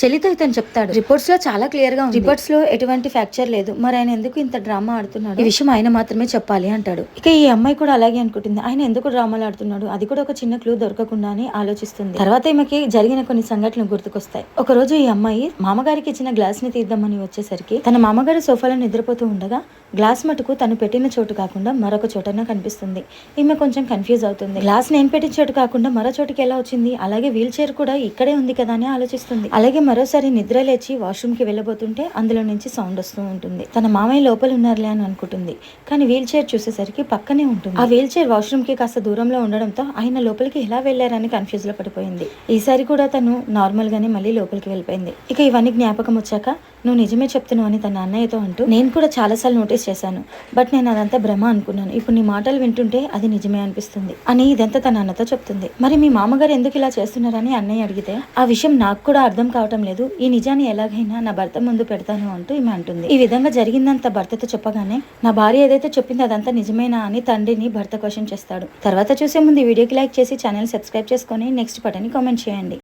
చెల్లితో ఇతను చెప్తాడు. రిపోర్ట్స్ లో చాలా క్లియర్ గా ఉంది, రిపోర్ట్స్ లో ఎటువంటి ఫ్రాక్చర్ లేదు, మరి ఆయన ఎందుకు ఇంత డ్రామా ఆడుతున్నాడు, ఈ విషయం ఆయన మాత్రమే చెప్పాలి అంటాడు. ఇక ఈ అమ్మాయి కూడా అలాగే అనుకుంటుంది, ఆయన ఎందుకు డ్రామాలు ఆడుతున్నాడు, అది కూడా ఒక చిన్న క్లూ దొరకకుండా అని ఆలోచిస్తుంది. తర్వాత ఈమెకి జరిగిన కొన్ని సంఘటనలు గుర్తుకొస్తాయి. ఒక రోజు ఈ అమ్మాయి మామగారికి ఇచ్చిన గ్లాస్ ని తీద్దామని వచ్చేసరికి తన మామగారి సోఫాలో నిద్రపోతూ ఉండగా గ్లాస్ మటుకు తను పెట్టిన చోటు కాకుండా మరొక చోటనే కనిపిస్తుంది. ఈమె కొంచెం కన్ఫ్యూజ్ అవుతుంది. గ్లాస్ నేను పెట్టిన చోటు కాకుండా మరో చోటుకి ఎలా వచ్చింది, అలాగే వీల్ చైర్ కూడా ఇక్కడే ఉంది కదా అని ఆలోచిస్తుంది. అలాగే మరోసారి నిద్ర లేచి వాష్రూమ్ కి వెళ్ళబోతుంటే అందులో నుంచి సౌండ్ వస్తూ ఉంటుంది. తన మామయ్య లోపల ఉన్నారులే అని అనుకుంటుంది, కానీ వీల్ చైర్ చూసేసరికి పక్కనే ఉంటుంది. ఆ వీల్ చైర్ వాష్రూమ్ కి కాస్త దూరంలో ఉండడంతో ఆయన లోపలికి ఎలా వెళ్లారని కన్ఫ్యూజ్ లో పడిపోయింది. ఈసారి కూడా తను నార్మల్ గానే మళ్ళీ లోపలికి వెళ్ళిపోయింది. ఇక ఇవన్నీ జ్ఞాపకం వచ్చాక నువ్వు నిజమే చెప్తున్నావు అని తన అన్నయ్యతో అంటూ, నేను కూడా చాలాసార్లు నోటీస్ చేశాను, బట్ నేను అదంతా భ్రమ అనుకున్నాను, ఇప్పుడు నీ మాటలు వింటుంటే అది నిజమే అనిపిస్తుంది అని ఇదంతా తన అన్నతో చెప్తుంది. మరి మీ మామగారు ఎందుకు ఇలా చేస్తున్నారని అన్నయ్య అడిగితే, ఆ విషయం నాకు కూడా అర్థం కావటం లేదు, ఈ నిజాన్ని ఎలాగైనా నా భర్త ముందు పెడతాను అంటూ ఈమె అంటుంది. ఈ విధంగా జరిగిందంతా భర్తతో చెప్పగానే నా భార్య ఏదైతే చెప్పింది అదంతా నిజమేనా అని తండ్రిని భర్త క్వశ్చన్ చేస్తాడు. తర్వాత చూసే ముందు ఈ వీడియోకి లైక్ చేసి ఛానల్ సబ్స్క్రైబ్ చేసుకొని నెక్స్ట్ బటన్ కామెంట్ చేయండి.